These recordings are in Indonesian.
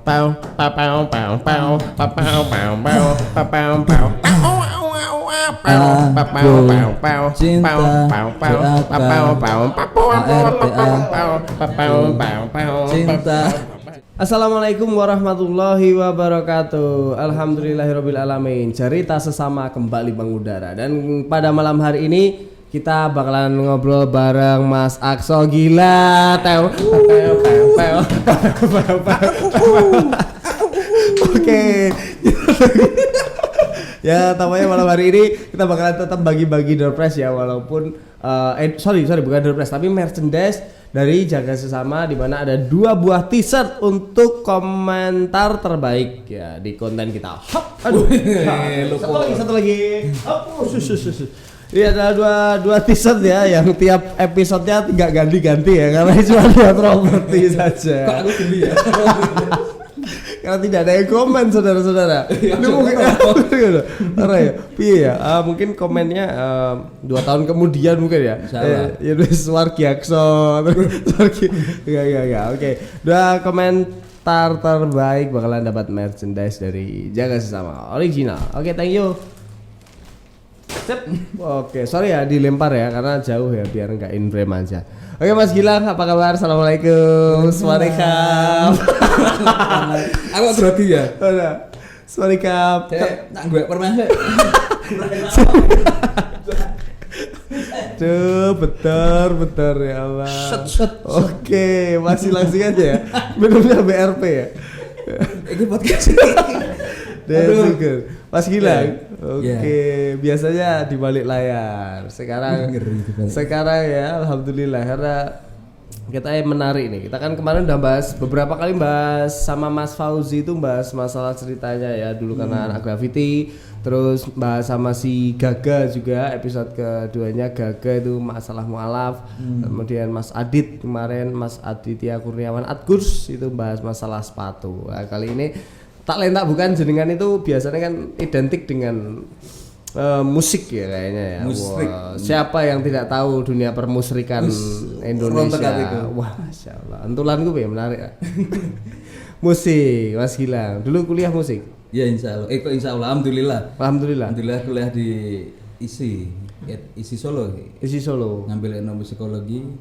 Pau pau pau pau pau pau pau pau pau pau pau Assalamualaikum warahmatullahi wabarakatuh. Alhamdulillahirabbil alamin. Cerita sesama kembali mengudara. Dan pada malam hari ini kita bakalan ngobrol bareng Mas Akso. Gila. Oke. Ya, tampaknya malam hari ini kita bakalan tetap bagi-bagi door prize ya, walaupun bukan door prize tapi merchandise dari Jaga Sesama, di mana ada 2 buah t-shirt untuk komentar terbaik ya di konten kita. Hop, aduh. Satu lagi. Ini adalah dua t-shirt ya, yang tiap episodenya tidak ganti-ganti ya, karena cuma lihat properti saja. Kok aku geli ya? Karena tidak ada yang komen, saudara-saudara. Ini mungkin karena ya, piye ya? Mungkin komennya 2 tahun kemudian mungkin ya. Ya wis Wargiakso. Ya, oke. 2 komentar terbaik bakalan dapat merchandise dari Jaga Sesama original. Oke, thank you. Sip. Oke, sorry ya dilempar ya karena jauh ya, biar enggak in frame aja. Oke Mas Gilang, apa kabar? Assalamualaikum. Swadikap. Aku grogi ya. Swadikap. Tak gue permen sih. Duh, betar ya Allah. Oke, masih langsung aja ya. Minumnya BRP ya. Ini podcast. Aduh. Mas Gilang. Oke, biasanya di balik layar. Sekarang ya, alhamdulillah, karena kita menarik nih. Kita kan kemarin udah beberapa kali bahas sama Mas Fauzi, itu bahas masalah ceritanya ya dulu karena anak graffiti. Terus bahas sama si Gaga juga, episode keduanya Gaga itu masalah mualaf. Kemudian Mas Adit kemarin, Mas Aditya Kurniawan Adgurs itu bahas masalah sepatu. Nah, kali ini tak lain tak bukan jenengan itu biasanya kan identik dengan musik ya kayaknya ya. Siapa yang tidak tahu dunia permusrikan Indonesia? Wah, Masya Allah. Antulanku ya menarik ya. Musik, Mas Gilang. Dulu kuliah musik? Ya insya Allah. Insya Allah. Alhamdulillah kuliah di ISI Solo. ISI Solo. Ngambil etnomusikologi.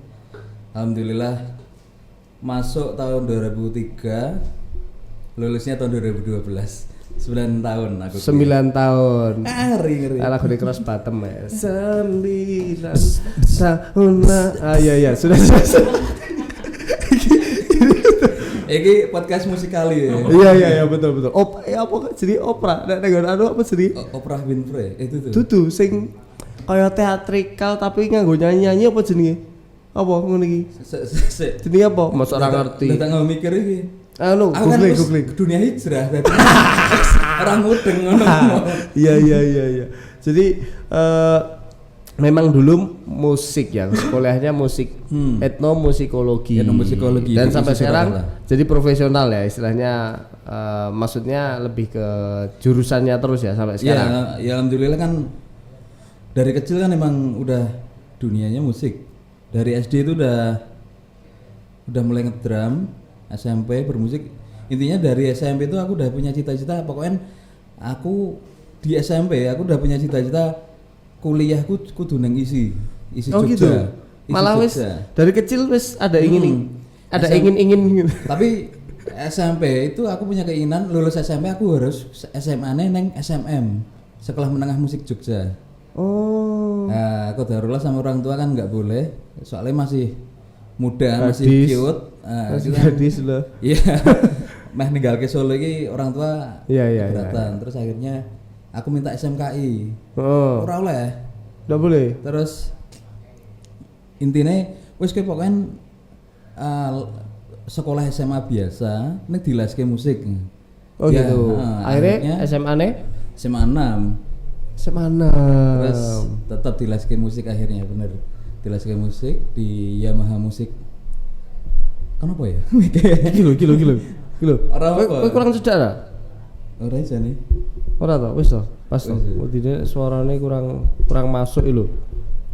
Alhamdulillah masuk tahun 2003. Lulusnya tahun 2012. 9 tahun aku. 9 tahun. Ngeri. Lagu di Cross Bottom ya. 9 tahun. Iya, sudah. Iki podcast musikali ya. Iya, betul. Apa jadi opera? Nek apa jadi? Opera Winfrey. Itu tuh. Tutu sing kaya teatrikal tapi nganggo nyanyi apa jenenge? Apa ngono iki? Jenenge apa? Mas ora ngerti. Ndak mikir iki. Googling dunia hijrah berarti orang mudeng ngono. Iya. Jadi memang dulu musik ya, sekolahnya musik etnomusikologi. Dan sampai sekarang jadi profesional ya istilahnya, maksudnya lebih ke jurusannya terus ya sampai sekarang. Ya alhamdulillah kan dari kecil kan emang udah dunianya musik. Dari SD itu udah mulai ngedrum. SMP bermusik, intinya dari SMP itu aku udah punya cita-cita, pokoknya aku di SMP aku udah punya cita-cita kuliahku kudu nang isi oh Jogja. Gitu. Malah wis dari kecil wis ada ingin gitu. Tapi SMP itu aku punya keinginan lulus SMP aku harus SMA-nya neng SMM, Sekolah Menengah Musik Jogja. Oh. Nah, aku darulah sama orang tua kan nggak boleh, soalnya masih muda, masih cute. Masih gadis loh. Iya. Meh ninggal ke Solo iki orang tua keberatan. Terus akhirnya aku minta SMKI. Ora oleh. Enggak boleh. Terus intinya wis kowe pokoke sekolah SMA biasa nek dilaske musik. Oh ya, gitu. Akhirnya SMA-ne? SMA 6. SMA 6. Terus tetap dilaske musik akhirnya bener. Dilaske musik di Yamaha Musik. Kenapa ya? Kilo. Kowe kurang cedak ta? Ora iso nih. Ora to, wis to. Pas to. Udine suarane kurang masuk lho.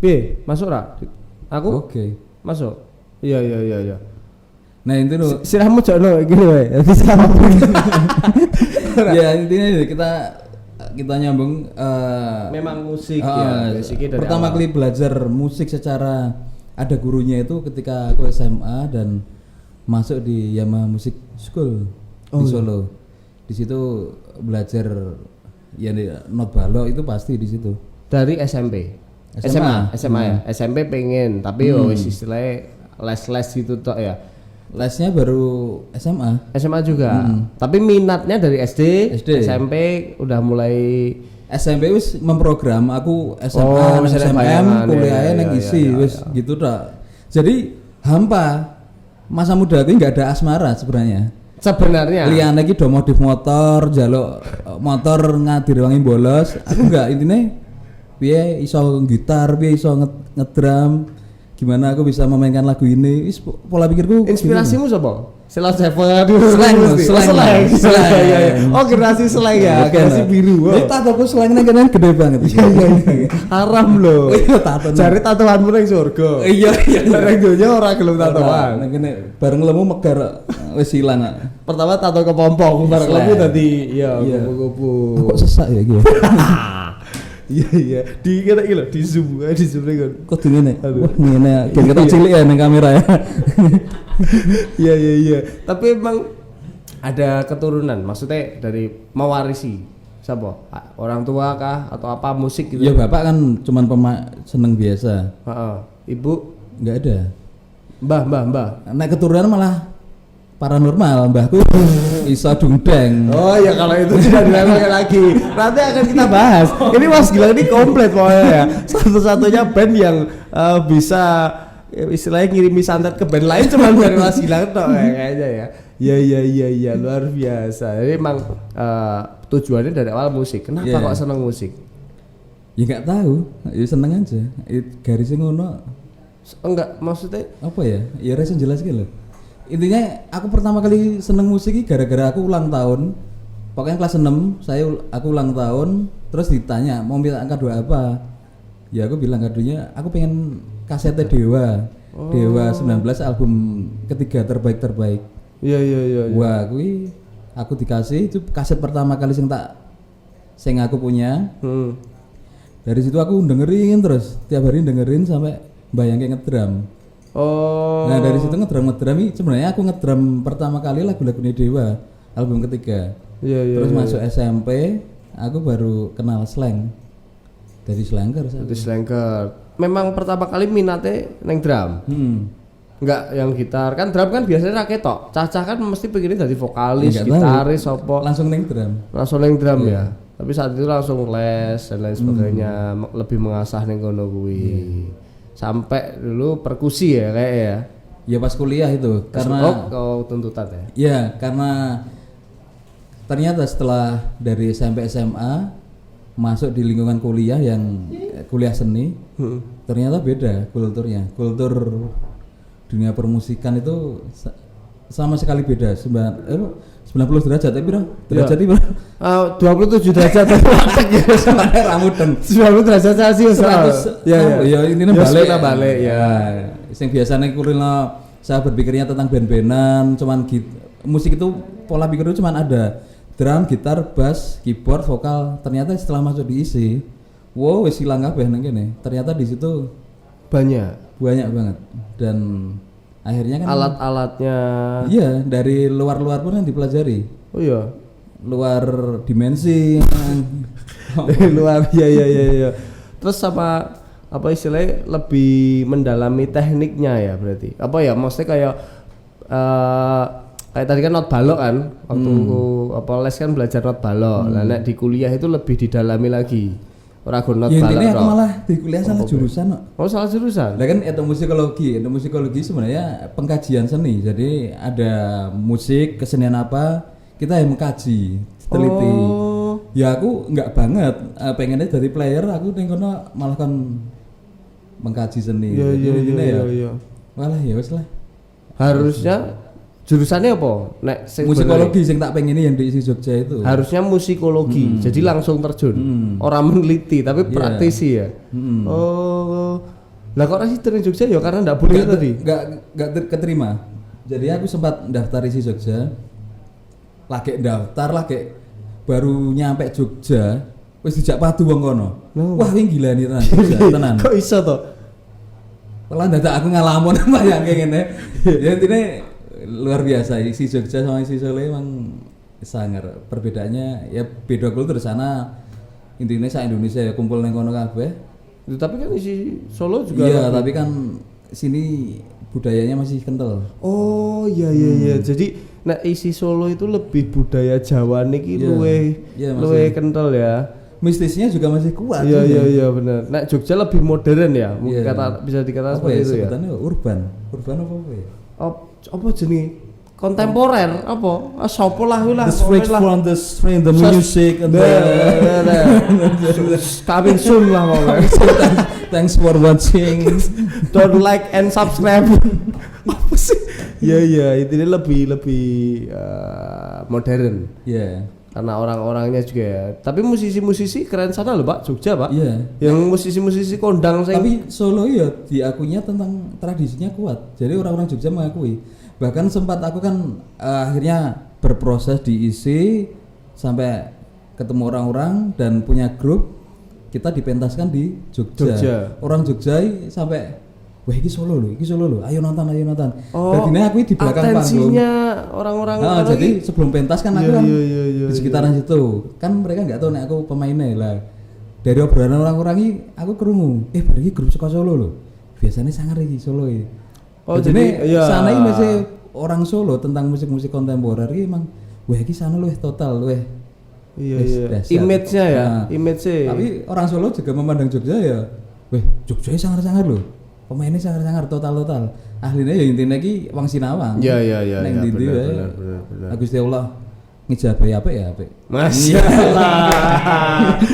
Piye? Masuk ra? Aku? Oke. Masuk. Iya. Nah itu loh. Sirahmu jono gini wae. Bisa. Ya intinya kita nyambung memang musik ya. Pertama kali belajar musik secara ada gurunya itu ketika aku SMA dan masuk di Yamaha Music School di Solo. Di situ belajar ya not balok itu pasti di situ. Dari SMP. SMA ya. SMP pengen tapi wis istilahnya les gitu tok ya. Lesnya baru SMA juga. Tapi minatnya dari SD. SMP udah mulai SMP wis memprogram aku SMA SMM kuliahnya nang isi wis gitu tok. Jadi hampa masa muda aku nggak ada asmara sebenarnya. Liyane iki do modif motor, njaluk motor ngadirewangi bolos. Aku enggak intine piye iso gitar, piye iso ngedrum. Gimana aku bisa memainkan lagu ini? Pola pikirku. Inspirasimu sapa? Sela Seven. Slang. Oh, generasi slang ya, generasi biru. Ini tatoku slang nang kene gede banget. Iya. Haram loh. Tato. Cari tatoanmu nang surga. Iya. Nang donya ora gelem tatoan. Nang kene bareng lemu megar wis ilang. Pertama tato kepompong, bareng lemu dadi ya kupu-kupu. Kok sesak ya iki? Iya. Di kene iki lho, di zoom lagi kan. Kok ngene? Wah, ngene. Gen ketok cilik ya nang kamera ya. Iya. Tapi emang ada keturunan, maksudnya dari mewarisi siapa? Orang tua kah atau apa musik gitu? Ya bapak kan cuman seneng biasa. Ibu nggak ada. Mbah. Nek keturunan malah paranormal, mbahku iso dungdeng. Oh ya kalau itu tidak dilakukan lagi. Nanti akan kita bahas. Ini Mas Gilang ini komplit pokoknya ya. Satu-satunya band yang bisa istilahnya ngirimi santet ke band lain cuma dari Mas Gilang tok kayaknya ya. Iya luar biasa. Jadi emang tujuannya dari awal musik. Kenapa kok seneng musik? Ya nggak tahu, ya seneng aja. Garisnya ngono. Enggak, maksudnya apa ya? Ya rasa jelas gitu loh. Intinya aku pertama kali seneng musik ini gara-gara aku ulang tahun. Pokoknya kelas 6 aku ulang tahun. Terus ditanya mau minta kado apa. Ya aku bilang kadonya aku pengen kasetnya Dewa. Dewa 19 album ketiga terbaik. Iya. Wah aku dikasih itu kaset pertama kali sing aku punya. Dari situ aku dengerin terus tiap hari dengerin sampai bayangin ngedrum. Nah dari situ ngedrum ini sebenarnya aku ngedrum pertama kali lagu-lagunya Dewa album ketiga. Terus masuk SMP aku baru kenal slang dari slangker. Memang pertama kali minatnya neng drum. Enggak yang gitar kan drum kan biasanya rakyat tok. Cacah kan mesti pengennya jadi vokalis, gitaris, sopo. Langsung neng drum ya. Tapi saat itu langsung les dan lain sebagainya, lebih mengasah neng kono kuwi. Sampai dulu perkusi ya kayak ya. Ya pas kuliah itu karena kau tuntutan ya. Iya, karena ternyata setelah dari SMP SMA masuk di lingkungan kuliah yang kuliah seni, ternyata beda kulturnya. Kultur dunia permusikan itu sama sekali beda. 90 derajat tapi derajat itu 27 derajat rambutan 90 derajat Celcius. Ya ini balik ya. Yang biasanya kulino saya berpikirnya tentang band-bandan, cuman musik itu pola pikir itu cuman ada drum, gitar, bass, keyboard, vokal. Ternyata setelah masuk diisi, wow wis ilang kabeh nang kene. Ternyata di situ banyak banget dan akhirnya kan alat-alatnya dari luar pun yang dipelajari. Oh iya, luar dimensi. Luar ya. Terus apa istilahnya lebih mendalami tekniknya ya berarti. Apa ya maksudnya kayak tadi kan not balok kan waktu les kan belajar not balok. Nah nek di kuliah itu lebih didalami lagi. Ora gunot balok. Intinya aku malah di kuliah salah jurusan kok. Oh, salah jurusan. Lah kan etnomusikologi sebenarnya pengkajian seni. Jadi ada musik, kesenian apa, kita yang mengkaji, teliti. Ya aku enggak banget pengennya dari player, aku ning kono malah kan mengkaji seni. Iya. Walah ya wis lah. Harusnya jurusannya apa? Nek musikologi sing tak pengen yang di Jogja itu. Harusnya musikologi. Jadi langsung terjun. Orang meneliti tapi praktisi ya. Oh. Lah kok rasih di Jogja ya karena enggak boleh tadi. Enggak keterima. Jadi aku sempat daftar isi Jogja. Lagi daftar lagi baru nyampe Jogja, wis dijak padu wong kono. Wah, iki gila nih tenan. Tenan. Kok iso to? Malah dadak aku ngalamun yang kayak ngene. Ya intine luar biasa isi Jogja sama isi Solo emang sangar. Perbedaannya ya beda kultur sana. Intinya sa Indonesia ya kumpul nang kono kabeh. Tapi kan isi Solo juga. Iya, tapi kan sini budayanya masih kental. Oh iya. Jadi isi Solo itu lebih budaya Jawa niki luwih kental ya. Mistisnya juga masih kuat. Iya benar. Jogja lebih modern ya. Mungkin bisa dikatakan seperti itu ya. Sebutannya urban apa ya? Apa jenis kontemporer apa? Sopo lah kuwi lah. The street from the street, the music and coming soon lah pokoknya. Thanks for watching. Don't like and subscribe. Apa sih? Iya, itu lebih modern. Iya. Karena orang-orangnya juga ya. Tapi musisi-musisi keren sana loh Pak, Jogja Pak. Iya. Yang musisi-musisi kondang saya. Tapi Solo ya diakuinya tentang tradisinya kuat. Jadi orang-orang Jogja mengakui. Bahkan sempat aku kan akhirnya berproses diisi sampai ketemu orang-orang dan punya grup, kita dipentaskan di Jogja. Orang Jogja sampai wah iki Solo loh, ayo nonton. Oh, jadi aku di belakang panggung. Atensinya orang-orang. Jadi sebelum pentas kan aku kan di sekitaran situ. Kan mereka nggak tahu nek aku pemainnya lah. Dari obrolan orang-orang ini aku kerungu. Bari grup saka Solo loh. Biasanya sangar iki Solo iki. Oh jadi sana ini masih orang Solo tentang musik-musik kontemporer ini emang wah iki sana luwih total luwih. Iya. Image-nya ya, image-nya. Tapi orang Solo juga memandang Jogja ya. Weh, Jogja sangar-sangar loh. Pemainnya sangar-sangar total. Ahlinya ya intinya ki wong Sinawang. Iya. Neng ndi bener. Gusti Allah ngijabahi apik ya apik. Masyaallah.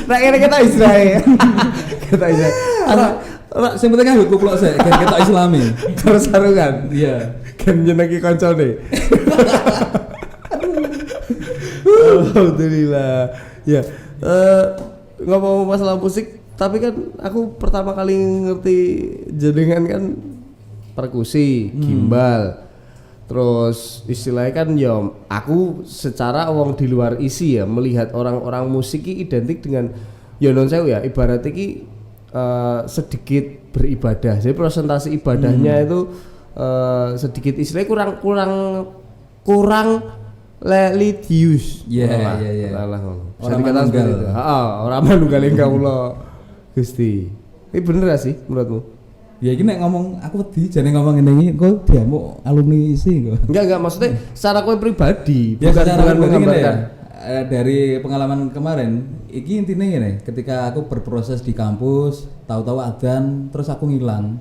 Nek ngene kita Israel. Kita Israel. Ora sing penting kan kuplok sik, kan ketok Islami. Terus sarungan. Iya. Kan nyenengi kancane. Alhamdulillah. Ya. Ngomong masalah musik, tapi kan aku pertama kali ngerti jenengan kan perkusi, gimbal. Terus istilahnya kan ya aku secara wong di luar isi ya melihat orang-orang musik ini identik dengan ya non sewu ya ibaratnya ki sedikit beribadah. Jadi presentasi ibadahnya itu sedikit istilahnya kurang religius. Iya. Bisa dikatakan seperti itu. Orang manunggaling kawula Gusti. Ini bener gak sih menurutmu? Ya ini nek ngomong aku wedi jane ngomong ngene iki kok diamuk alumni isi kok. Enggak maksudnya secara kowe pribadi bukan menggambarkan. Dari pengalaman kemarin, iki intinya gini, ketika aku berproses di kampus, tahu-tahu adzan, terus aku ngilang.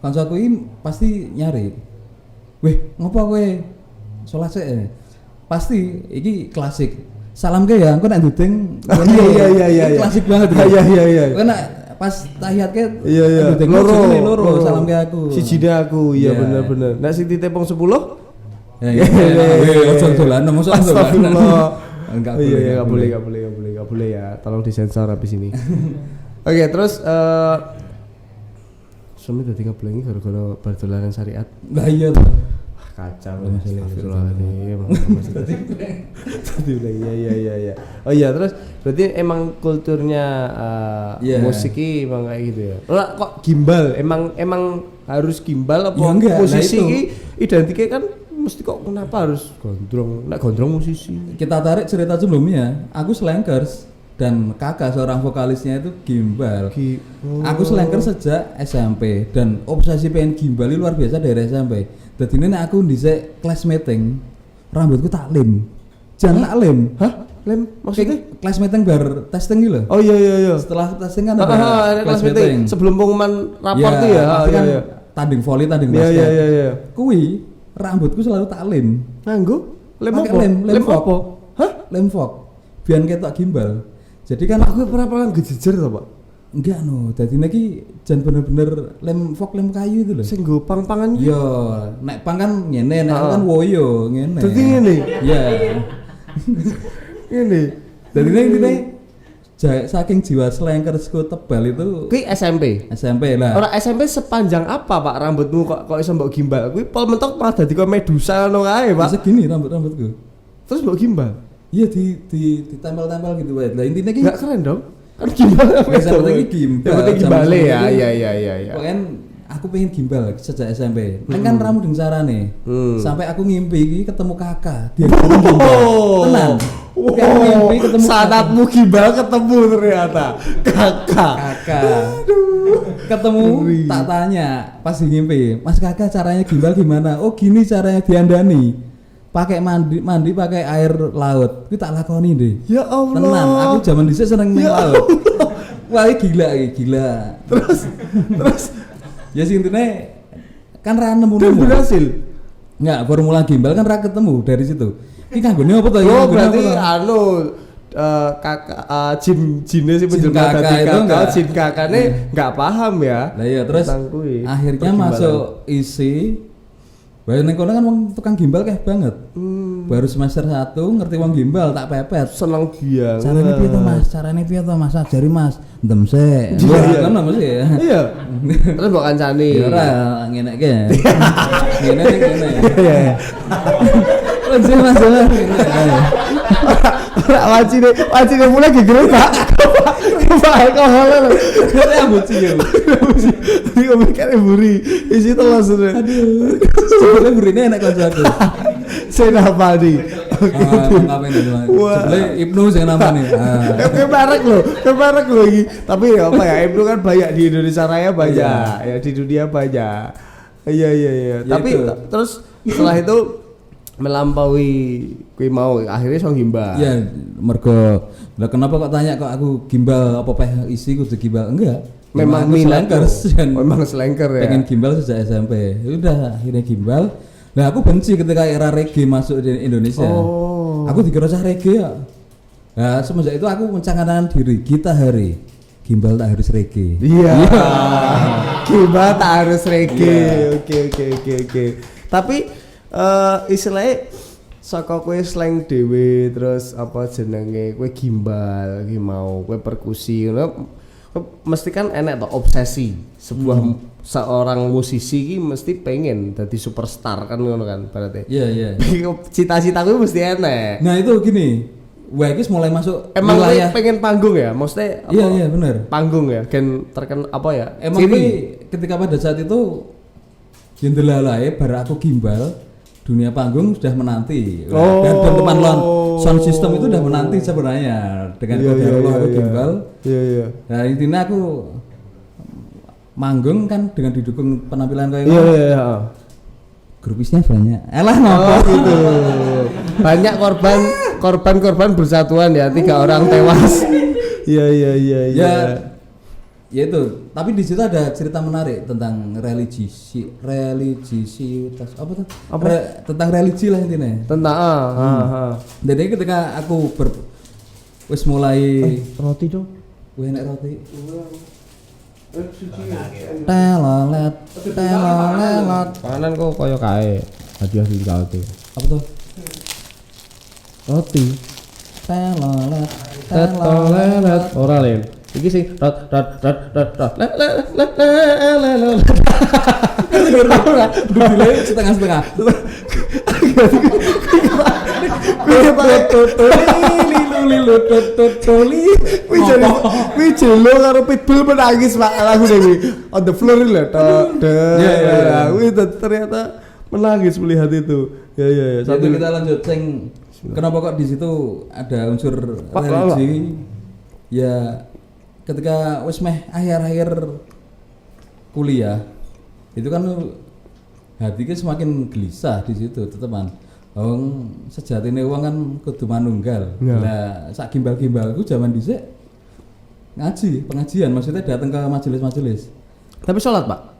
Kanca aku ini pasti nyari. Weh, ngopo kowe? Salat sik. Pasti iki klasik. Salam ke ya, engko nek nduding. Iya. Klasik banget. Iya. Karena pas tahiyat ke loro salam ke aku. Sijine aku, iya bener. Nek sing ditepung 10 Iya, dolan nomor enggak boleh ya. Tolong disensor habis ini. Oke, terus suami tadi ngeblangi gara-gara berdolanan syariat. Lah iya. Kacau. Astagfirullahaladzim. Iya. Oh iya, terus berarti emang kulturnya musik ini emang kayak gitu ya. Lah kok gimbal? Emang harus gimbal apa musisi ini identiknya kan mesti kok kenapa harus gondrong? Nek gondrong musisi. Kita tarik cerita sebelumnya. Aku slankers dan kakak seorang vokalisnya itu gimbal. Aku slankers sejak SMP dan obsesi pengen gimbal luar biasa dari SMP. Jadi ini aku dhisik kelas meeting rambutku tak lem. Jangan tak lem. Hah? Lem maksudnya? Kelas meeting bar testing gitu loh. Oh iya. Setelah testing kan ada kelas meeting sebelum pengumuman rapor tuh ya. Iya. Tanding volley, tanding basket. Iya. Kuwi rambutku selalu tak lem. Nganggo lem apa? Lem apa? Hah? Lem fog. Biar ketok gimbal. Jadi kan aku pernah gejejer to, Pak. Enggak dadi iki jan bener-bener lem fog lem kayu itu lho. Sing nggo pang-pangan iki. Yo, nek pang kan ngene, nek kan woyo ngene. Dadi ngene. Iya. Ngene. Dadi ini saking jiwa slankersku tebal itu. Kuwi SMP. SMP lah. Orang SMP sepanjang apa Pak rambutmu kok iso mbok gimbal? Kuwi pol mentok malah dadi kok medusa ngono kae, Pak. Segini rambutku. Terus mbok gimbal. Iya ditempel-tempel gitu wae. Lah intine ki enggak keren dong. Kan gimbal apa itu? Yang penting gimbal ya. Iya. Pokoknya aku pengen gimbal sejak SMP. Kan ramu deng sarane. Sampai aku ngimpi iki ketemu kakak. Dia gimbal. Tenang. Aku ngimpi ketemu sanatmu gimbal ketemu ternyata. Kakak. Aduh. Ketemu tak tanya pas ngimpi. Mas kakak caranya gimbal gimana? Oh gini caranya diandani. Pakai mandi pakai air laut. Kuwi tak lakoni deh. Ya Allah. Tenang, aku zaman dhisik seneng nang laut. Wah, gila. Terus ya sih intinya kan ra nemu berhasil. Enggak, formula gimbal kan ra ketemu dari situ. Iki kanggone apa to? Oh, berarti kakak jin-jine sing penjelma dadi kakak, jin kakane enggak paham ya. Lah iya, terus akhirnya masuk isi. Bae ning kono kan wong tukang gimbal kayak banget. Baru semester 1 ngerti wong gimbal tak pepet. Seneng dia. Carane piye to Mas? Carane piye to Mas? Ajari Mas. Ndem sik. Kan apa sih ya? Iya. Terus mbok kancani. Ya ora ngene iki. Ngene. Iya. Lanjut Mas. Ora wajine mulai gegere Pak. Pak kok halo. Kene ambuci ya. Iki mikir buri. Isi telas. Aduh. Sebenarnya burine enak kancaku. Senapa nih? Ngapain itu? Sebenarnya Ibnu sing namanya. Kemerek loh iki. Tapi apa ya? Ibnu kan banyak di Indonesia Raya banyak, ya di dunia banyak. Iya. Tapi terus setelah itu melampaui kui mau akhirnya song gimbal. Iya, mergo. Lah kenapa kok tanya kok aku gimbal apa isi kudu gimbal? Enggak. Memang memang slanker ya. Pengen gimbal sejak SMP. Udah akhirnya gimbal. Nah aku benci ketika era reggae masuk di Indonesia. Aku dikira cah reggae ya. Nah semenjak itu aku mencangkan diri kita hari gimbal tak harus reggae. Iya. Gimbal tak harus reggae. Oke. Tapi istilahnya saka kowe slang dhewe terus apa jenenge kowe gimbal iki mau kowe perkusi ngono mesti kan enek to obsesi sebuah seorang musisi ki mesti pengen dadi superstar kan ngono kan berarti. Iya. Cita-cita kuwi mesti enek. Nah itu gini, wah guys mulai masuk emang wilayah pengen panggung ya, maksudnya apa? Iya benar. Panggung ya, gen terkenal apa ya? Emang ketika pada saat itu jendelalae bar aku gimbal, dunia panggung sudah menanti. Dan teman sound system itu sudah menanti sebenarnya dengan kodarullah aku gimbal. Iya. Nah intinya aku manggung kan dengan didukung penampilan kayak Iya. Grupisnya banyak. Ngopo gitu. Banyak korban bersatuan ya, 3 orang tewas. Iya. Ya itu, tapi di situ ada cerita menarik tentang religiusitas apa tuh? Tentang religi lah intinya. Tentang Jadi ketika aku wis mulai roti dong. Enak roti. Telolet. Kanan kok koyo kae. Hadiah sing kaote. Apa tuh? Roti. Telolet. Ora len. Iki sing rat. Dudule setengah-setengah. Wih jelo karo pitbull menangis Pak lagu dewi on the floor lho wih ternyata menangis melihat itu ya sambil kita lanjut kenapa kok di situ ada unsur religi ya ketika wis meh akhir-akhir kuliah itu kan hatiku semakin gelisah di situ teman. Sejatine wong kan kudu manunggal. Lah sak gimbal-gimbalku zaman dhisik ngaji, pengajian maksudnya datang ke majelis-majelis. Tapi sholat, Pak?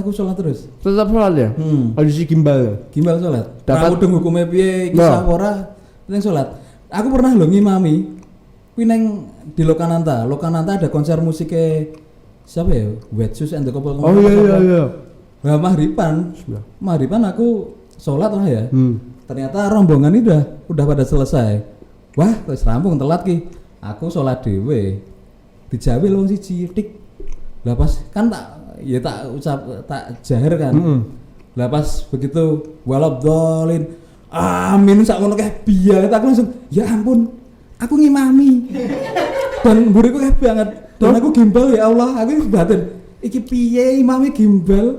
Aku sholat terus. Tetap sholat ya? Ada si gimbal. Gimbal sholat. Dapat mudeng hukume piye iki ora ning sholat. Aku pernah lho ngimami kuwi ning di Lokananta. Lokananta ada konser musiknya siapa ya? Wetsus and the Couple. Oh iya. Nah, Mahriban aku sholat lah ya. Ternyata rombongan ini udah pada selesai. Wah, terus rampung telat ki. Aku sholat dhewe. Dijawil wong siji tik. Lah pas kan tak ucap tak jahar kan. Lah pas begitu walabdolin amin sak ngono kae biar aku langsung ya ampun aku ngimami. Dan mburiku kae banget. Dan aku gimbal ya Allah, aku batin iki piye imame gimbal.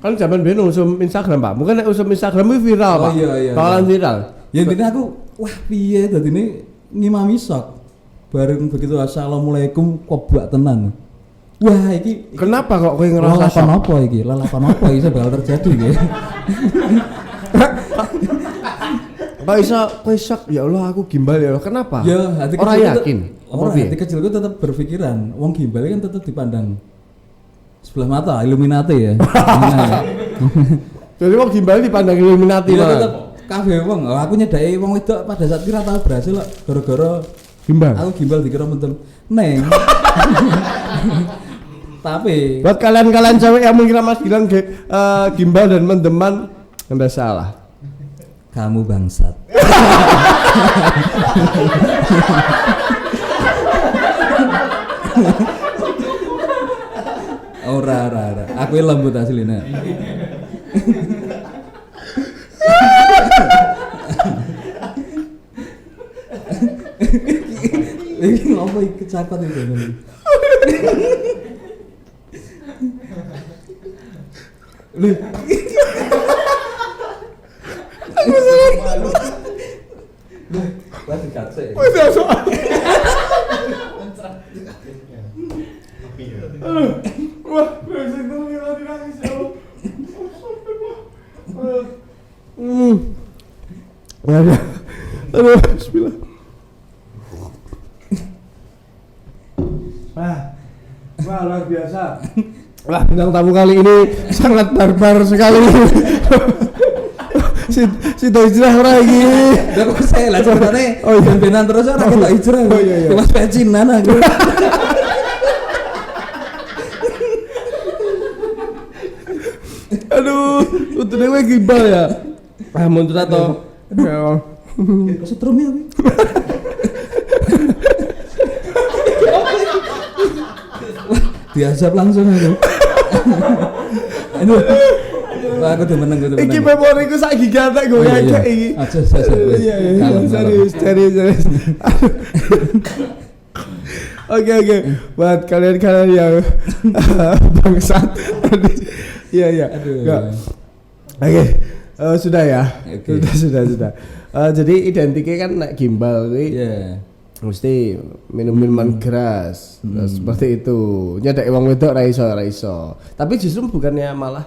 Kan zaman biyen usum Instagram, Pak. Mungkin nek usum Instagram itu viral, Pak. Iya. Bakalan viral. Ya intinya aku wah piye dadine ngimami sok. Bareng begitu assalamualaikum kobak tenan. Wah iki kenapa kok kowe ngerasa lalapan apa iki? Lalapan apa iki bakal terjadi iki? Kok iso kowe sok ya Allah aku gimbal ya Allah. Kenapa? Ya hati orang yakin. Hati kecilku tetap berpikiran wong gimbal kan tetap dipandang sebelah mata Illuminati ya. Jadi wong gimbal dipandang Illuminati lah. Tetep kabeh wong, aku nyedaki wong wedok pada saat kira tau berhasil kok gara-gara gimbal. Aku gimbal dikira mentem. Neng. Tapi buat kalian cewek yang mengira Mas Gilang gimbal dan mendeman, Anda salah. Kamu bangsat. Ora. Aku lembut aslinya. Ini apa kecapat itu? Loh. Aku sangat malu. Wah, dikacek. Udah soal. Wah, besok tuh nangis ya. Ya. Aduh, bismillah. Wah, luar biasa. Wah, bintang tamu kali ini sangat barbar sekali. si do hijrah ora iki. Lah kok saya lah ceritane. Oh iya, benan terus ora ketok hijrah. Oh iya. Mas pecinan aku. Aduh, utune kowe gimbal ya. Ah, mundur to. Ya. Setrum ya. Diazab langsung aku. Aduh. Wah, aku tuh meneng. Iki memoriku sak gigatek gue kayak iki. Aja. Iya. Serius. Oke. Buat kalian yang bangsat. Iya. Enggak. Oke. Sudah ya. Sudah. Jadi identiknya kan naik gimbal kuwi. Iya. Mesti minum minuman keras. Seperti itu. Nyedek wong wedok ra iso. Tapi justru bukannya malah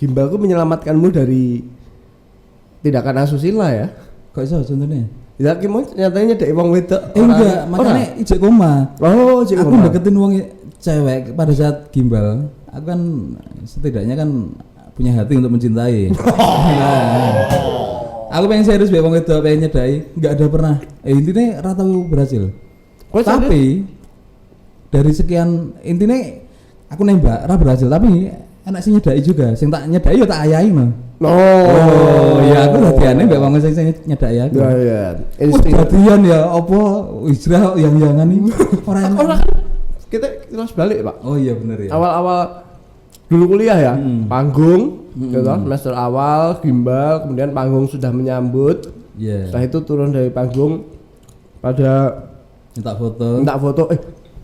gimbalku menyelamatkanmu dari tindakan asusila ya? Kok iso contohnya? Ya nyatanya nyedek wong wedok. Enggak, makanya ijek koma. Oh, ijek koma. Aku deketin wong cewek pada saat gimbal. Aku kan setidaknya kan punya hati untuk mencintai. Aku pengen serius biar wong wedok pengen nyedai, enggak ada pernah. Intinya rata berhasil. Tapi dari sekian intinya aku nembak ra berhasil, tapi anak sing nyedai juga, sing tak nyedai ya tak ayahi mah. Oh, ya aku dadiane mbek wong sing nyedai aku. Iya. Insting dadian ya apa hijrah yang iki ora kita harus balik, Pak. Oh iya bener ya. Awal-awal dulu kuliah ya, panggung, gitu, semester awal gimbal, kemudian panggung sudah menyambut. Setelah itu turun dari panggung pada minta foto.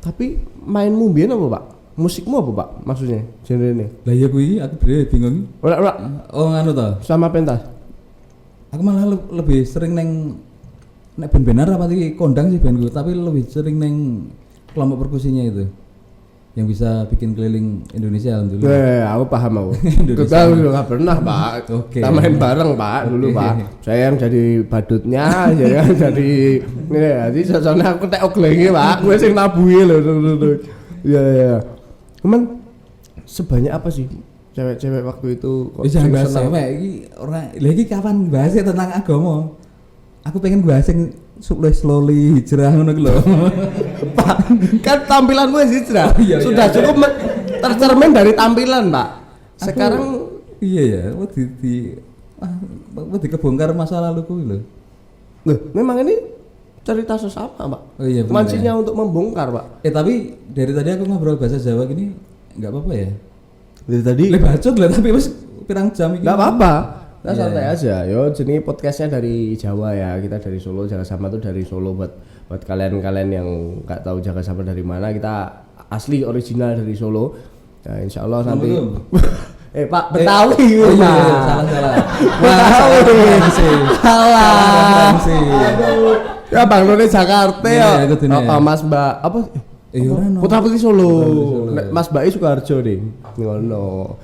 Tapi mainmu biyen apa, Pak? Musikmu apa, Pak? Maksudnya genre ini? Lah iya kuwi aku bener bingung. Ora. Oh nganu to. Sama pentas. Aku malah lebih sering nek ben-benar apa iki kondang sih bandku, tapi lebih sering kelompok perkusinya itu. Yang bisa bikin keliling Indonesia alhamdulillah. Aku paham aku. Kita dulu enggak pernah, Pak. Okay. Kita main bareng, Pak, dulu, Pak. Saya yang jadi badutnya, ya kan jadi jadi soalnya aku tek oglenge, Pak. Gue sing nabuhi lho. Iya. Cuman sebanyak apa sih cewek-cewek waktu itu kok sing seneng? Cewek iki ora lagi kapan bahas tentang agama. Aku pengen bahas yang slowly hijrah ngono lho. Pak, kan tampilanmu hijrah. Sudah cukup tercermin dari tampilan, Pak. Sekarang iya ya, wedi kebongkar masa laluku lho. Loh, memang ini cerita sesama, Pak. Oh iya, mancingnya untuk membongkar, Pak. Tapi dari tadi aku ngobrol bahasa Jawa gini nggak apa-apa ya? Dari tadi bacot lah, tapi mas pirang jam ini. Nggak apa-apa. Nah, santai aja. Yo, jadi podcastnya dari Jawa ya. Kita dari Solo, Jagasama tuh dari Solo buat kalian-kalian yang nggak tahu Jagasama dari mana. Kita asli original dari Solo. Nah, insya Allah nanti. Pak Betawi. Oh iya, salah. Salah. Aduh. Ya Bang None Jakarta ya. Mas Mbak apa? Putra Putri Solo. Mas Mbak Sukoharjo nih. Ngono.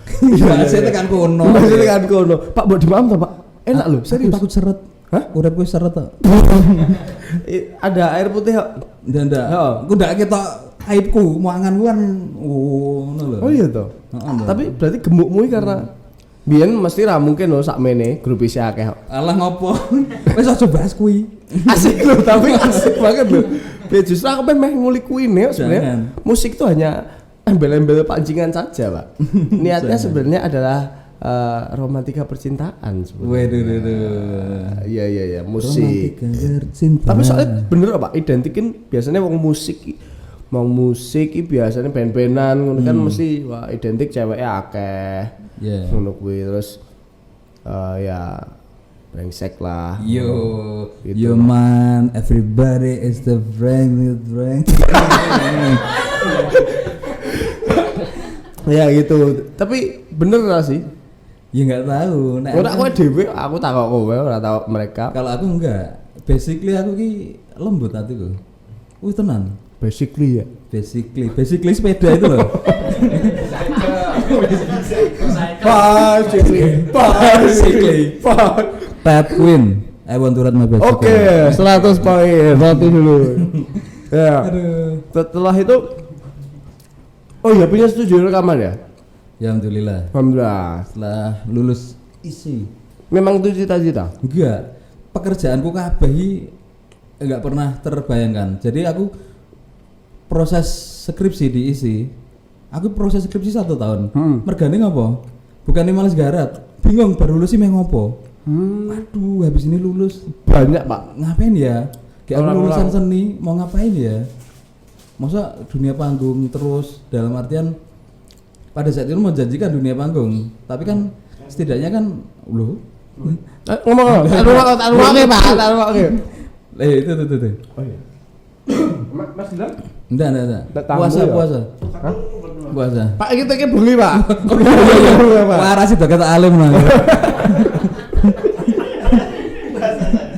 Saya tekan kono. Pak buat di mana Pak? Enak loh, serius. Takut seret. Hah? Udah gue seret tak? Ada air putih kok. Ndak. Aku ndak ketok aibku, mangan kan ngono lho. Oh iya toh. Tapi berarti gemukmu karena biyen mesti ra mungkin lho sakmene grup isi akeh kok. Alah ngopo? Wis aja bahas kuwi. Asik lho, tapi asik banget lho. Justru aku pengen ngulik kuwi nih sebenarnya. Musik itu hanya embel-embel pancingan saja, Pak. Niatnya sebenarnya adalah romantika percintaan sebenarnya. Waduh. Iya, musik. Tapi soalnya bener Pak, identikin biasanya wong musik biasanya band-bandan ngono kan mesti wah identik ceweknya akeh. Ngono kuwi terus ya brengsek lah. Yo man, everybody is the brand. Ya gitu. Tapi bener gak sih? Ya nggak tahu. Ora kowe dhewe, aku takok kowe ora takok mereka. Kalau aku enggak. Basically aku ki lembut hatiku. Tenan. Basically sepeda itu loh. Basically. Pat Queen. I want to ride my bicycle. Oke, 100 poin. Roti dulu. Ya. Setelah itu oh iya punya studio rekaman ya? Ya alhamdulillah. Setelah lulus isi. Memang itu cita-cita? Enggak. Pekerjaanku kabeh enggak pernah terbayangkan. Jadi aku proses skripsi di isi. Aku proses skripsi 1 tahun. Mergane ngopo? Bukannya males garap. Bingung baru lulus sih meh ngopo? Waduh, habis ini lulus banyak Pak. Ngapain ya? Kayak aku lulusan seni mau ngapain ya? Masa dunia panggung terus dalam artian pada saat itu menjanjikan dunia panggung, tapi kan setidaknya kan loh. Ngomong Pak, taruh. Itu. Oh iya. Mas bilang? Enggak. Puasa. Hah? Puasa. Pak kita ke bengi, Pak. Waras itu kata alim lah.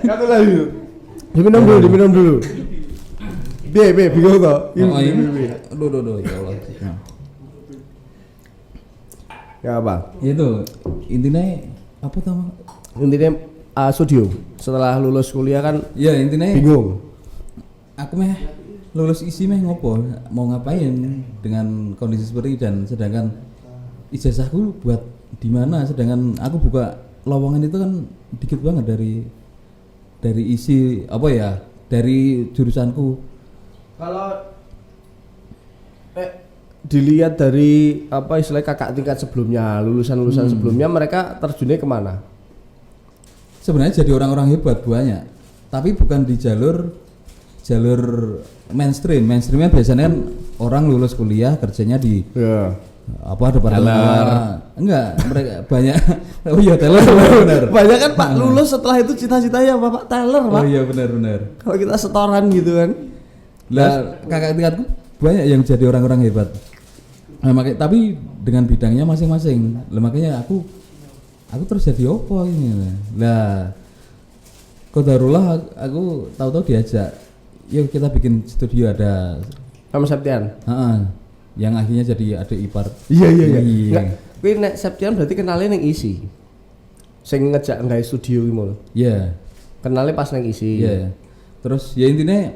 Kata lagi. Diminum dulu. Bingung toh. Aduh, ya Allah. Ya apa? Itu intinya apa tama? Intinya studio. Setelah lulus kuliah kan ya intinya bingung. Aku lulus isi ngopo? Mau ngapain dengan kondisi seperti dan sedangkan ijazahku buat di mana? Sedangkan aku buka lowongan itu kan dikit banget dari isi apa ya? Dari jurusanku. Kalau dilihat dari apa istilah kakak tingkat sebelumnya, lulusan sebelumnya mereka terjunnya kemana? Sebenarnya jadi orang-orang hebat banyak, tapi bukan di jalur mainstream. Mainstreamnya biasanya kan orang lulus kuliah kerjanya di departemen. Enggak, mereka banyak. Oh iya teller benar. Banyak kan Pak lulus setelah itu cita-citanya Bapak teller Pak. Oh iya benar. Kalau kita setoran gitu kan. Lah kakak tingkatku banyak yang jadi orang-orang hebat. Nah, tapi dengan bidangnya masing-masing. Lah makanya aku terus jadi opo ini. Lah qadarullah aku tahu-tahu diajak. Yuk kita bikin studio ada sama Septian. Yang akhirnya jadi adik ipar. Iya. Kuwi nek Septian berarti kenalnya ning isi. Sing ngejak nggawe studio iki lho. Iya. Kenalnya pas ning isi. Iya. Terus ya intinya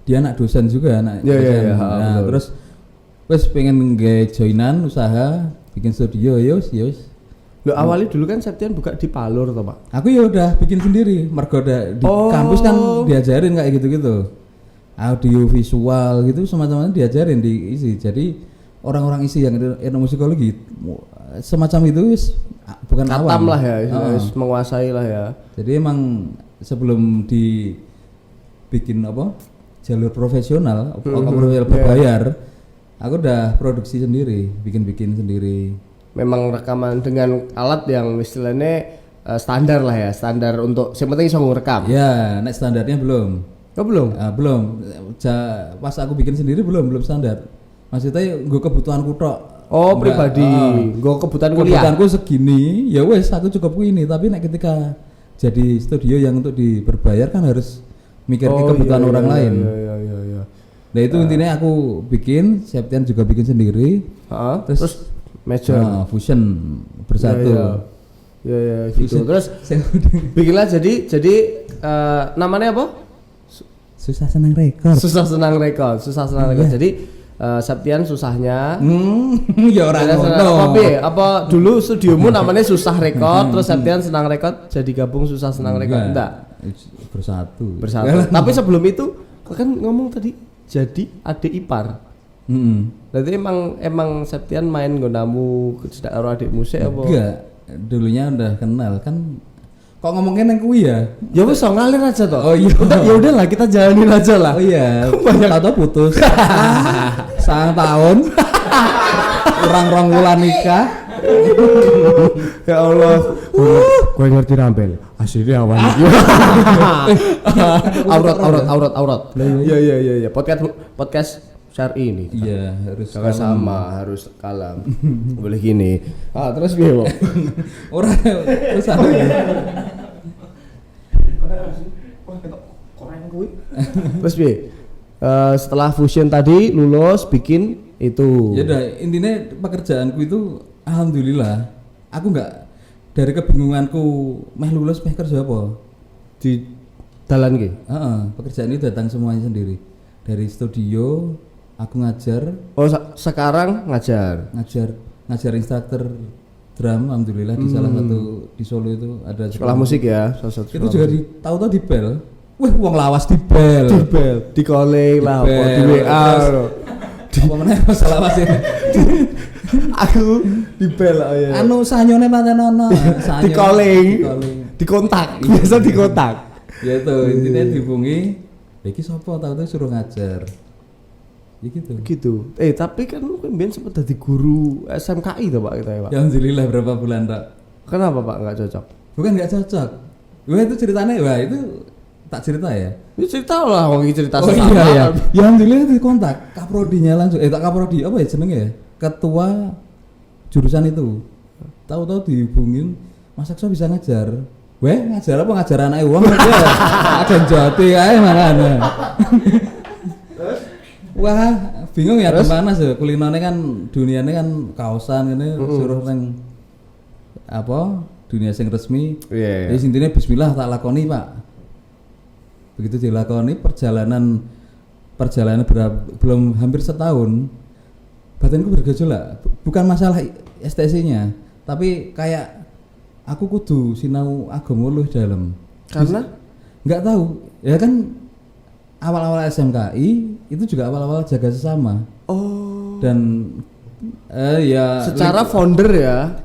dia anak dosen juga dosen. Nah, terus wes pengen nge joinan usaha bikin studio yos. Lo awalnya dulu kan Septian buka di Palur toh Pak? Aku ya udah bikin sendiri, mergo di kampus kan diajarin kayak gitu-gitu, audio visual gitu semacam diajarin di isi. Jadi orang-orang isi yang etnomusikologi semacam itu bukan awam lah ya, menguasai lah ya. Jadi emang sebelum bikin apa jalur profesional, profesional berbayar, aku udah produksi sendiri, bikin sendiri. Memang rekaman dengan alat yang istilahnya standar lah ya, standar untuk yang penting bisa ngerekam. Ya, nek standarnya belum. Oh belum? Belum. Pas aku bikin sendiri belum standar. Maksudnya gue kebutuhanku tok. Oh pribadi, gue kebutuhan kuliah. Kebutuhanku segini, ya wes aku cukup ini. Tapi nek ketika jadi studio yang untuk berbayar kan harus mikir ke kebutuhan orang lain. Iya. Nah itu intinya aku bikin, Septian juga bikin sendiri. Terus major fusion bersatu. Ya gitu. Terus bikinlah jadi namanya apa? Susah senang rekor. Jadi Septian susahnya ya orang ngono. Apa dulu studiomu namanya Susah Rekod, terus Septian senang rekod jadi gabung Susah Senang Rekod. Enggak. Bersatu. Tapi sebelum itu kan ngomong tadi jadi adik ipar. Berarti emang Septian main nggonamu karo adikmu sik apa? Enggak. Dulunya udah kenal kan. Kok ngomongin yang kuwi ya? Ya wis ngalir aja toh. Oh iya. Ya udahlah kita jalanin aja lah. Oh iya. Tahu putus. 1 tahun. Kurang 2 bulan nikah. Ya Allah. Gue ngerti rampel. Aslinya awan iki. Aurat. Iya. Podcast syar'i ini. Iya, harus sama, harus kalem. Boleh gini. Terus piye, Bang? Ora terus apa ya? Terus piye? Setelah fusion tadi lulus bikin itu. Ya udah, intinya pekerjaanku itu alhamdulillah aku enggak dari kebingunganku meh lulus meh kerja apa? Di dalan ki. Pekerjaan itu datang semuanya sendiri. Dari studio aku ngajar. Oh sekarang ngajar instruktur drum alhamdulillah di salah satu di Solo itu ada sekolah musik ya. Itu juga tahu-tahu di bel. Wah, uang lawas di bel. Di calling lah, di WA. Apa meneh masalah Mas ini. Aku di bel ya. Anu sanyone pancen ono. Di calling. Di kontak. Biasa di kontak. Ya itu intinya dihubungi. Iki sapa tahu-tahu suruh ngajar. Ya gitu. Tapi kan mungkin sempat jadi guru SMKI tuh Pak kita ya Pak. Ya alhamdulillah berapa bulan Pak. Kenapa Pak nggak cocok? Bukan nggak cocok. Wah itu ceritanya, itu tak cerita ya. Ya cerita lah, wong cerita sama. Iya. Ya alhamdulillah di kontak kaprodinya langsung. Tak kaprodi apa ya jenenge ya? Ketua jurusan itu. Tahu-tahu dihubungin, Mas Akso bisa ngajar. Weh ngajar apa ngajar anak uang aja. Ada jati ae makane. Wah, bingung ya teman ya. Kulinane kan duniane kan kaosan ngene suruh nang apa? Dunia sing resmi. Iya. Jadi intinya bismillah tak lakoni, Pak. Begitu dilakoni perjalanan belum hampir setahun. Batinku bergejolak. Bukan masalah STC-nya, tapi kayak aku kudu sinau agama luwih dalam. Karena enggak tahu. Ya kan awal-awal SMKI itu juga awal-awal jaga sesama. Oh. Dan ya secara founder ya.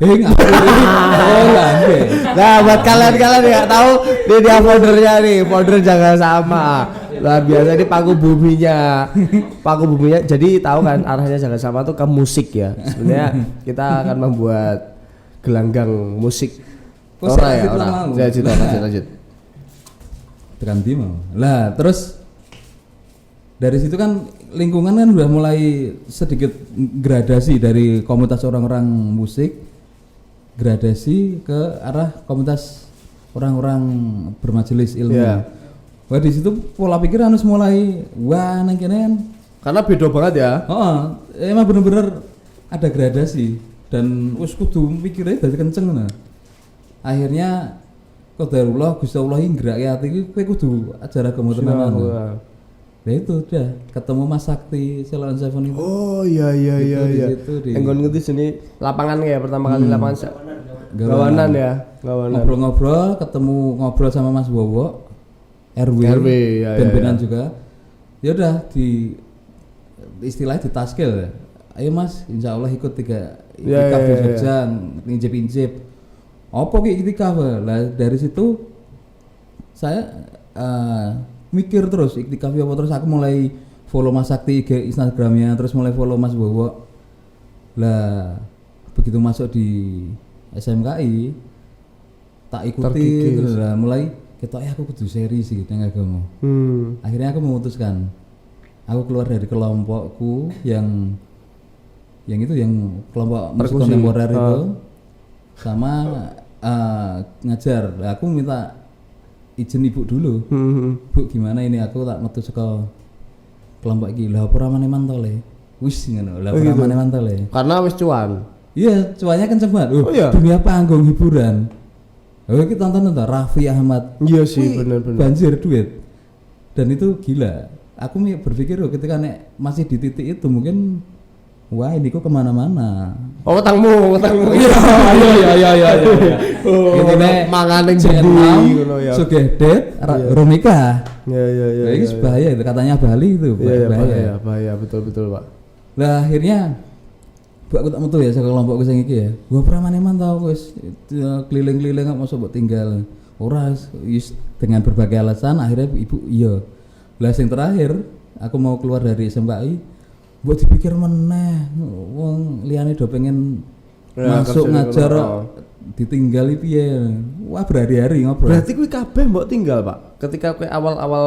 Nah, buat kalian yang tahu dia foundernya nih, founder jaga sama. Luar biasa ini paku buminya. Jadi tahu kan arahnya jaga sama tuh ke musik ya. Sebenarnya kita akan membuat gelanggang musik. Orang. Lanjut. Berhenti mau. Lah, terus dari situ kan lingkungan kan udah mulai sedikit gradasi dari komunitas orang-orang musik, gradasi ke arah komunitas orang-orang bermajelis ilmu. Yeah. Wah di situ pola pikir harus mulai nang kene kan. Karena beda banget ya. Emang bener-bener ada gradasi dan wis kudu mikirnya dari kenceng nah. Akhirnya qadarullah Gusti Allah nggerakake ati kowe kudu ajar agama tenanan. Ya itu udah ketemu Mas Sakti Ceylon Seven itu. Oh iya. Enggon ngerti sini lapangan ya pertama kali lapangan Gawanan ya. Ngobrol-ngobrol, ngobrol sama Mas Wowo. RW ya, ben-benan juga. Ya udah di istilahnya di taskil ya. Ayo Mas, insya Allah ikut 3 itikaf di Jogja, injip-injip. Apa ki itikaf? Lah dari situ saya mikir terus iktikaf apa, terus aku mulai follow Mas Sakti IG Instagramnya, terus mulai follow Mas Bowo. Lah begitu masuk di SMKI tak ikuti terus lah mulai ketok aku kudu seri sih nang agama. Akhirnya aku memutuskan aku keluar dari kelompokku yang itu yang kelompok musik kontemporer itu sama ngajar. Aku minta izin ibu dulu. Bu gimana ini aku tak metu saka kelompok iki. Lah ora mane mantole. Wis ngono. Lah ora mane mantole. Karena wis cuan. Iya, cuannya kenceng banget. Iya. Dunia panggung hiburan. Kita tonton Raffi Ahmad. Iya sih, bener-bener. Banjir duit. Dan itu gila. Aku berpikir ketika nek masih di titik itu mungkin wah ini kok kemana-mana. Oh utangmu. Iya. Ini manganing jendi ngono ya. Sugih det, Romika. Iya. Ini bahaya itu katanya Bali itu. Bahaya betul Pak. Lah akhirnya aku tak metu ya saka kelompokku sing iki ya. Gua pramaneman tau wis keliling-keliling kok mosok mbok tinggal. Ora dengan berbagai alasan akhirnya ibu iya. Lah sing terakhir aku mau keluar dari SMKI buat dipikir meneh wong liyane do pengen masuk ngajar ditinggali piye. Wah berhari-hari ngobrol. Berarti kuwi kabeh mbok tinggal, Pak. Ketika kowe awal-awal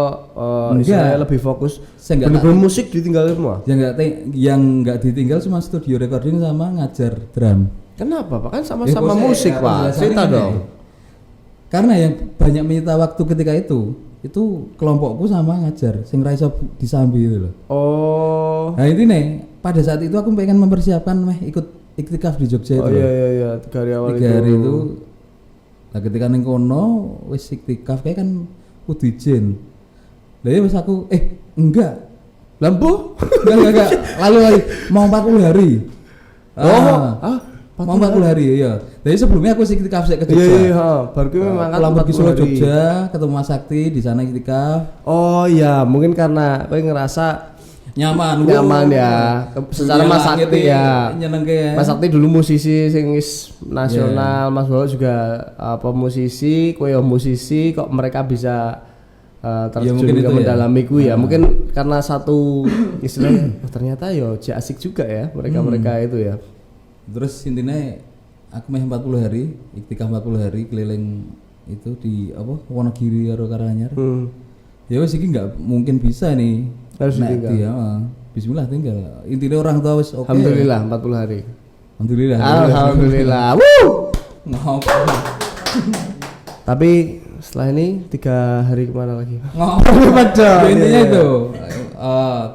istilahnya lebih fokus bener-bener musik ditinggal semua. Yang enggak ditinggal cuma studio recording sama ngajar drum. Kenapa, Pak? Kan sama-sama musik, Pak. Cerita dong. Karena yang banyak menyita waktu ketika itu kelompokku sama ngajar sing ra iso disambi itu loh. Oh. Nah ini nih pada saat itu aku pengen mempersiapkan ikut iktikaf di Jogja itu. Oh iya 3 hari awal 3 hari itu. Nah ketika ning kono wis iktikaf kayak kan kudu izin. Lah ya wis aku enggak. Lampu? Enggak. Lalu mau 40 hari. Mau 40 hari ya. Jadi sebelumnya aku iktikaf ke Jogja. Iya. Baru memang pulang pergi Solo Jogja, ketemu Mas Sakti di sana iktikaf. Oh iya, mungkin karena kowe ngerasa nyaman ya. Secara Mas Sakti ya. Mas Sakti dulu musisi sing nasional, Mas Bowo juga musisi, kowe musisi, kok mereka bisa terjun ke mendalami ku ya. Mungkin karena satu istilahnya ternyata ya asik juga ya mereka itu ya. Terus intinya aku 40 hari, iktikaf 40 hari keliling itu di Wonogiri karo Karanganyar. Ya wis iki enggak mungkin bisa nih. Harus tinggal. Bismillah tinggal. Intinya orang tua wis oke. Alhamdulillah 40 hari. Alhamdulillah. Tapi setelah ini 3 hari kemana lagi? Intinya itu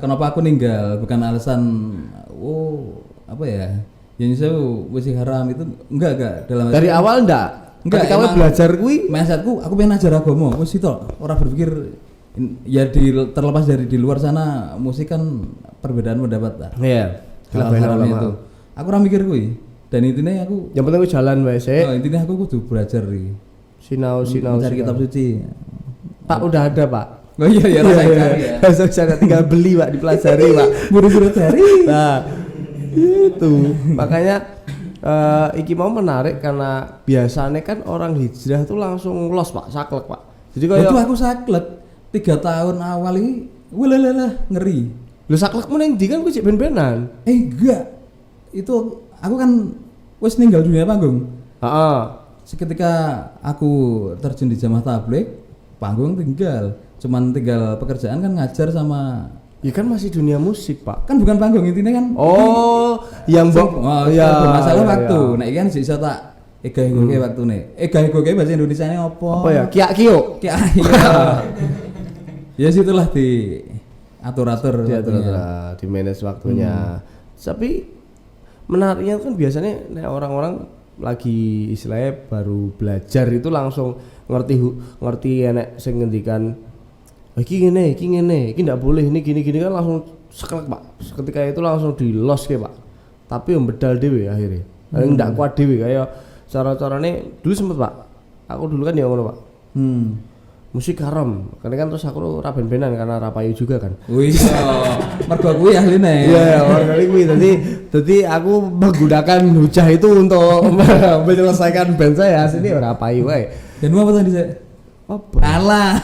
kenapa aku ninggal bukan alasan Yang wis haram itu enggak dalam dari awal enggak. Ketika kamu belajar kuwi, mindsetku aku pengen ajar agama. Wis itu orang berpikir ya terlepas dari di luar sana musik kan perbedaan pendapat lah. Iya. Haram itu. Aku ora mikir kuwi. Dan intinya aku yang penting jalan wae sik. Intinya aku kudu belajar iki. Sinau cari kitab suci. Pak udah ada, Pak. Oh iya saya tinggal beli, Pak, dipelajari, Pak. Buru-buru cari. Nah, itu makanya iki mau menarik karena biasanya kan orang hijrah tuh langsung los, Pak, saklek, Pak. Jadi kayak itu aku saklek 3 tahun awal ini ngeri. Lu saklekmu ning ndi kan ku cek ben-benan. Enggak. Itu aku kan wis ninggal dunia panggung. Seketika aku terjun di jamaah tabligh, panggung tinggal. Cuman tinggal pekerjaan kan ngajar sama. Ya kan masih dunia musik, Pak. Kan bukan panggung intinya kan. Yang masalah waktu. Nah, iki kan bisa tak gawe waktune. Gawe bahasa Indonesiane opo? Apa ya? Kiak-kio. Ya situlah di atur-atur di manage waktunya. Tapi menariknya kan biasanya orang-orang lagi istilahnya baru belajar itu langsung ngerti enek sing ngendikan iki ngene, iki ndak boleh, ini gini kan langsung sekelek, Pak. Ketika itu langsung di-los ke, Pak. Tapi yang bedal dhewe akhirnya. Ndak kuat dhewe kayak cara-carane dulu sempet, Pak. Aku dulu kan ya ngono, Pak. Musik haram. Karena kan terus aku ora ben-benan karena ora payu juga kan. Wis. Mergo kuwi ahline. Iya, mergo kuwi dadi aku menggunakan hujah itu untuk menyelesaikan band saya. Sini ora payu wae. Dan apa tadi saya? Apa? Alah.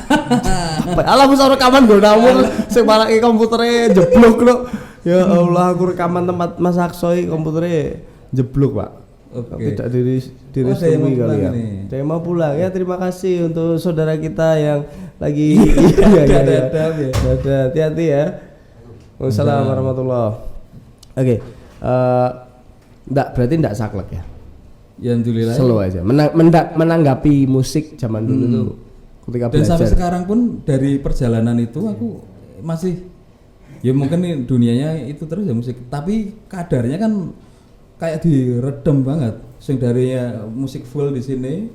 Alah wis rekaman nggo nawur sing marake komputere jeblok lho. Ya Allah aku rekaman tempat Mas Aksoi komputere jeblok, Pak. Oke. Tidak direstui kali ya. Saya mau pulang ya. Terima kasih untuk saudara kita yang lagi iya. Dadah, hati-hati ya. Wassalamualaikum warahmatullahi. Oke. Berarti enggak saklek ya. Ya alhamdulillah. Slow aja. Menanggapi musik zaman dulu tuh ketika dan belajar. sampai sekarang pun dari perjalanan itu aku masih ya mungkin nih dunianya itu terus ya musik, tapi kadarnya kan kayak diredem banget. Sing dari ya musik full di sini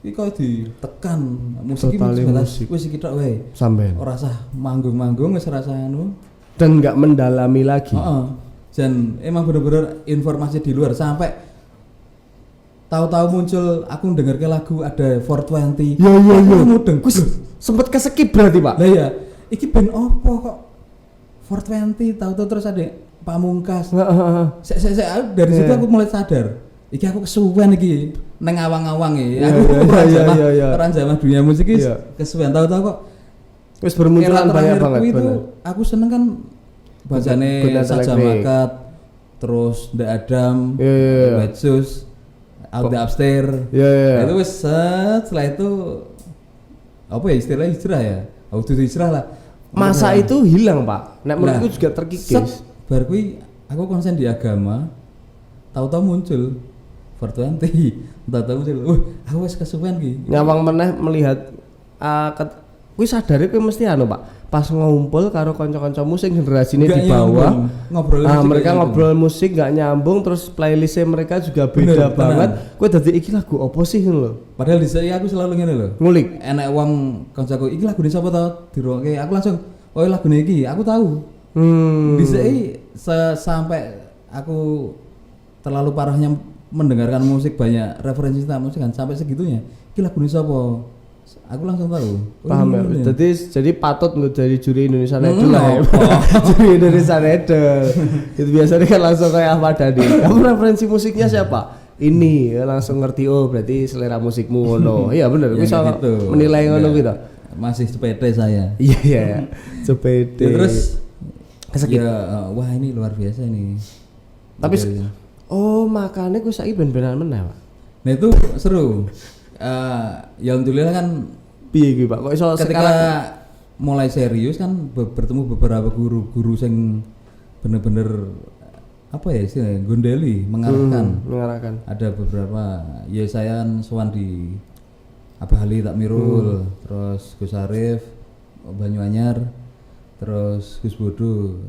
iki kok ditekan musik iki wis iki tok wae. Sampean. Ora usah manggung-manggung wis rasa anu Dan enggak mendalami lagi. Dan emang bener-bener informasi di luar sampai tahu-tahu muncul aku dengerke lagu ada 420. Iya. Mudeng. Sempet kesekip berarti, Pak. Lah ya, iki band opo kok 420 tahu-tahu terus ada Pamungkas. Saya dari situ aku mulai sadar. Iki aku kesuwen iki neng awang-awang iki. Aku orang zaman dunia musik iki kesuwen tahu-tahu kok wis bermunculan banyak banget itu bener. Aku seneng kan bacane Saja Makat, terus The Adam, Betsus, Out the Upstairs. Itu wis setelah itu apa ya istilahnya hijrah ya? Auto hijrah lah. Masa itu hilang, Pak. Nek menurutku juga terkikis. Bar kuwi aku konsen di agama, tahu-tahu muncul 420. Tahu-tahu muncul. Aku wis kesuwen ki. Nyawang meneh melihat kuwi sadare kuwi mesti anu, Pak. Pas ngumpul karo kanca-kanca musik generasine di bawah, mereka ngobrol musik gak nyambung, terus playlistnya mereka juga beda banget. Kowe dadi iki lagu opo sih ngono lho. Padahal dhisik aku selalu ngene lho. Ngulik. Enek wong kancaku iki lagune sapa to diroke. Aku langsung, "Oh, lagune iki aku tahu." Dhisik sampai aku terlalu parahnya mendengarkan musik banyak referensi tentang musik kan sampai segitunya. Iki lagune sapa? Aku langsung tahu. Paham ya. Jadi patut nggak jadi juri Indonesia Idol lah ya. Juri Indonesia Idol. Itu biasanya kan langsung kayak Ahmad Dhani. Kamu referensi musiknya siapa? Ini langsung ngerti berarti selera musikmu ngono. Iya benar. Bisa gitu. Menilai ngono gitu. Masih sepede saya. Iya. Sepede. Terus kesekip. Ya, wah ini luar biasa ini. Tapi makanya gue saiki ben-benan meneh, Pak. Nah itu seru. Ya alhamdulillah kan piye iki Pak kok iso ketika sekarang mulai serius kan bertemu beberapa guru yang bener-bener apa ya istilahnya gondeli mengarahkan ada beberapa ya saya sowan di Abah Ali Takmirul terus Gus Arif Banyuanyar terus Gus Bodo